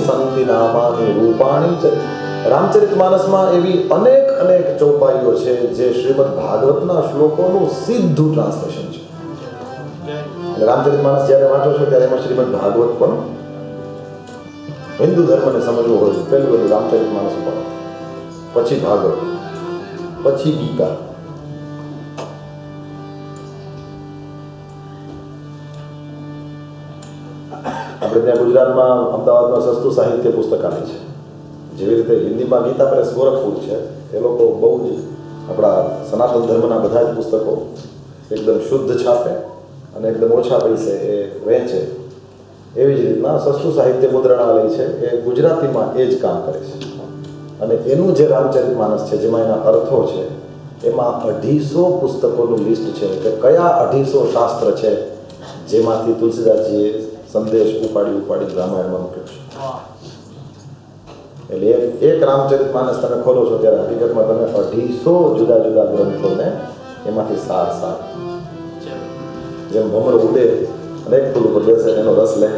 સંતિ નામાની રૂપાણી ચ રામચરિતમાનસમાં એવી અનેક અનેક ચોપાઈઓ છે જે શ્રીમદ ભાગવતના શ્લોકોનું સીધું ટ્રાન્સલેશન છે. રામચરિતમાનસ જ્યારે વાંચો છો ત્યારે એમાં શ્રીમદ ભાગવત પણ હિન્દુ ધર્મને સમજવું હોય પહેલું બધું રામચરિતમાનસ ઉપર, પછી ભાગવત, પછી ગીતા. આપણે ત્યાં ગુજરાતમાં અમદાવાદમાં સસ્તું સાહિત્ય પુસ્તકાલય છે. જેવી રીતે હિન્દીમાં ગીતા પ્રેસ ગોરખપુર છે, એ લોકો બહુ જ આપણા સનાતન ધર્મના બધા જ પુસ્તકો એકદમ શુદ્ધ છાપે અને એકદમ ઓછા પૈસે એ વેચે. એવી જ રીતના સસ્તું સાહિત્ય મુદ્રણાલય છે એ ગુજરાતીમાં એ જ કામ કરે છે. અને એનું જે રામચરિતમાનસ છે જેમાં એના અર્થો છે એમાં 250 પુસ્તકોનું લિસ્ટ છે કે કયા 250 શાસ્ત્ર છે જેમાંથી તુલસીદાસજીએ સંદેશ ઉપાડી રામાયણમાં મૂક્યો છે. એટલે એક રામચરિતમાનસ તમે ખોલો છો ત્યારે હકીકતમાં તમે 250 જુદા જુદા ગ્રંથોને એમાંથી સાર જેમ ભમરો ઉડે અને એક ફૂલ ઉપર બેસે એનો રસ લે,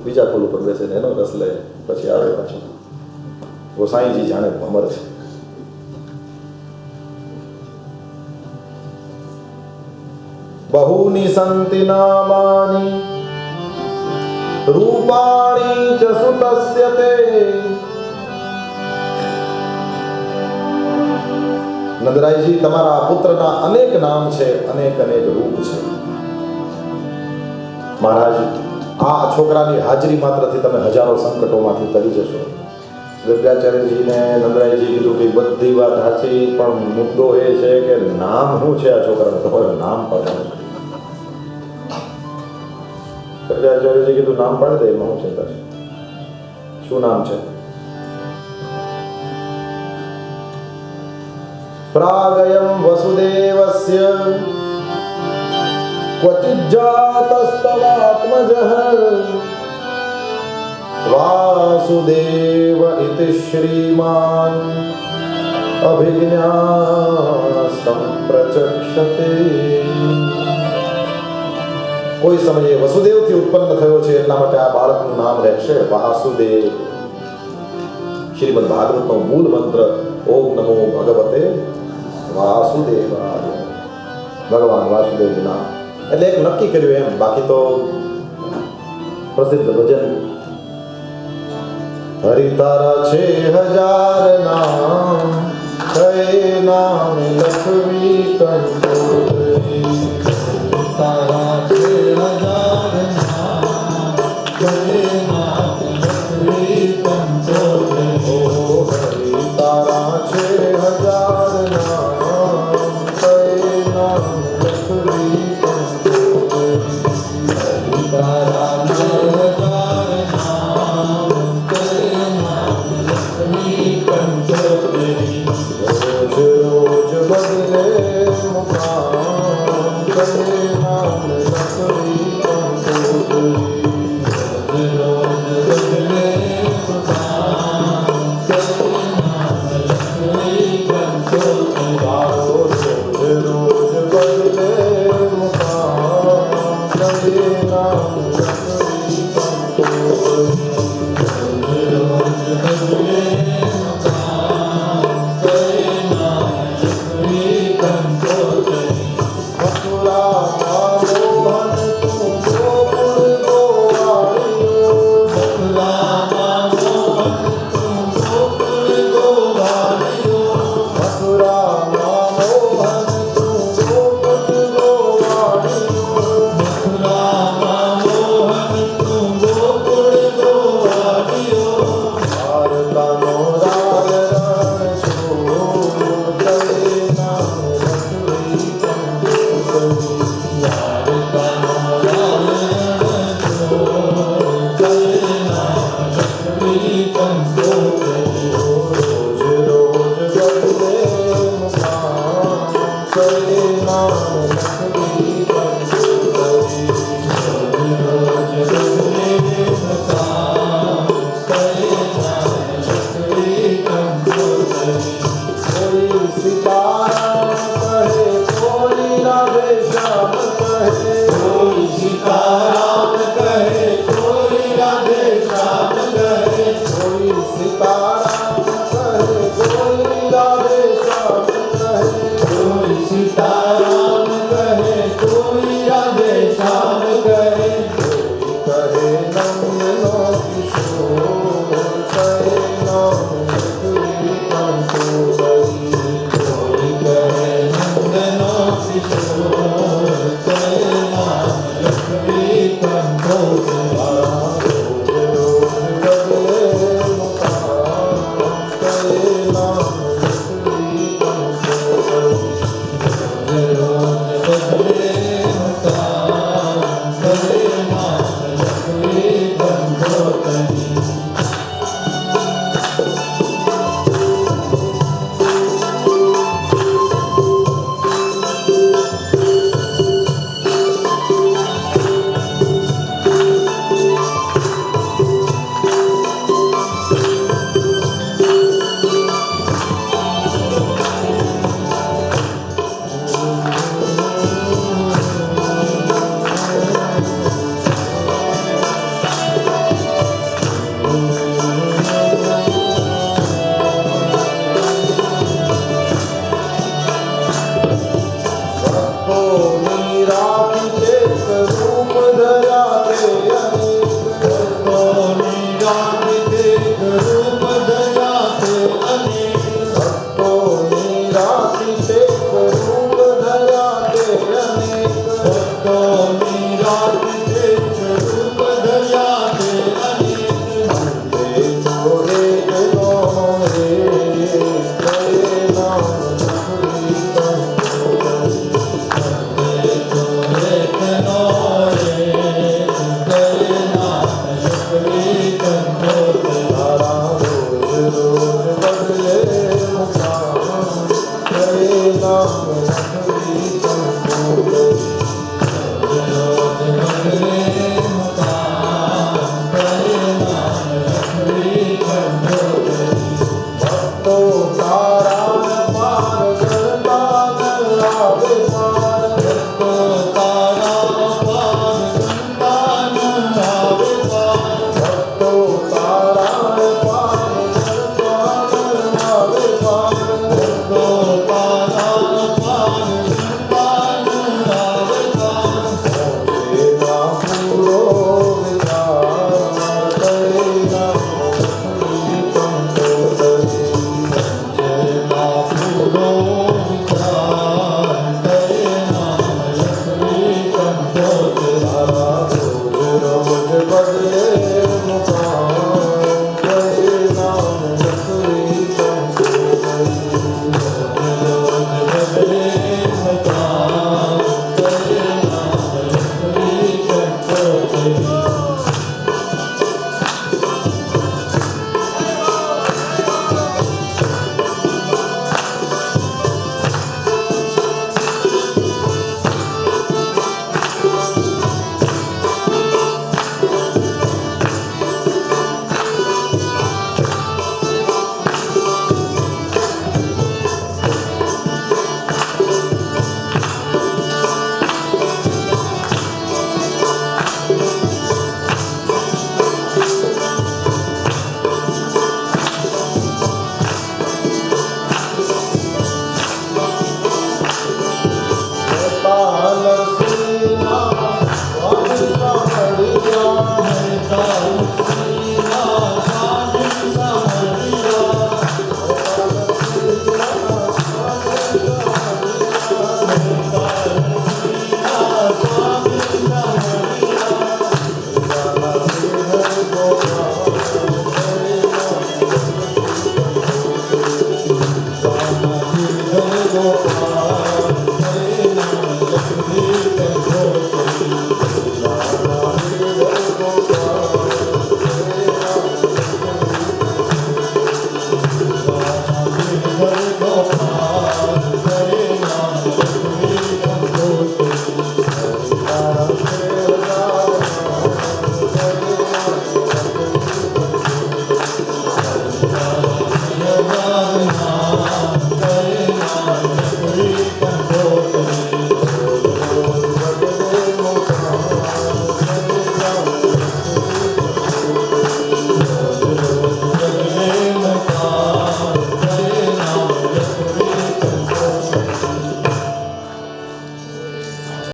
બીજા ફૂલ ઉપર બેસે એનો રસ લે, પછી આવે પાછો. ગોસાઈજી જાણે ભમર છે. બહુની સંતિ નામાની રૂપાણી ચ સુતસ્ય તે. નંદરાયજી, તમારા પુત્રના અનેક નામ છે, અનેક અનેક રૂપ છે. મહારાજ, આ છોકરાની હાજરી માત્રથી તમે હજારો સંકટોમાંથી તરી જશો. ગર્ગાચાર્યજીને નંદરાયજી કીધું કે બધી વાત સાચી, પણ મુદ્દો એ છે કે નામ શું છે આ છોકરાનું, તમારે નામ પાડવાનું. ગર્ગાચાર્યજી કીધું નામ પાડી દે, એમાં શું ચિંતા છે? શું નામ છે? પ્રાગયમ વસુદેવસ્ય ક્વચિત જાતસ્તવાત્મજઃ વાસુદેવ ઇતિ શ્રીમાન અભિજ્ઞા સંપ્રચક્ષતે. કોઈ સમયે વસુદેવથી ઉત્પન્ન થયો છે એટલા માટે આ બાળકનું નામ રહેશે વાસુદેવ. શ્રીમદ ભાગવતનો મૂળ મંત્ર ઓમ નમો ભગવતે વાસુદેવાય. ભગવાન વાસુદેવનું નામ એટલે એક નક્કી કર્યું એમ. બાકી તો પ્રસિદ્ધ ભજન હરિ તારા છે 1000 નામ, કઈ નામ લખવી કંઠોરે. તારા છે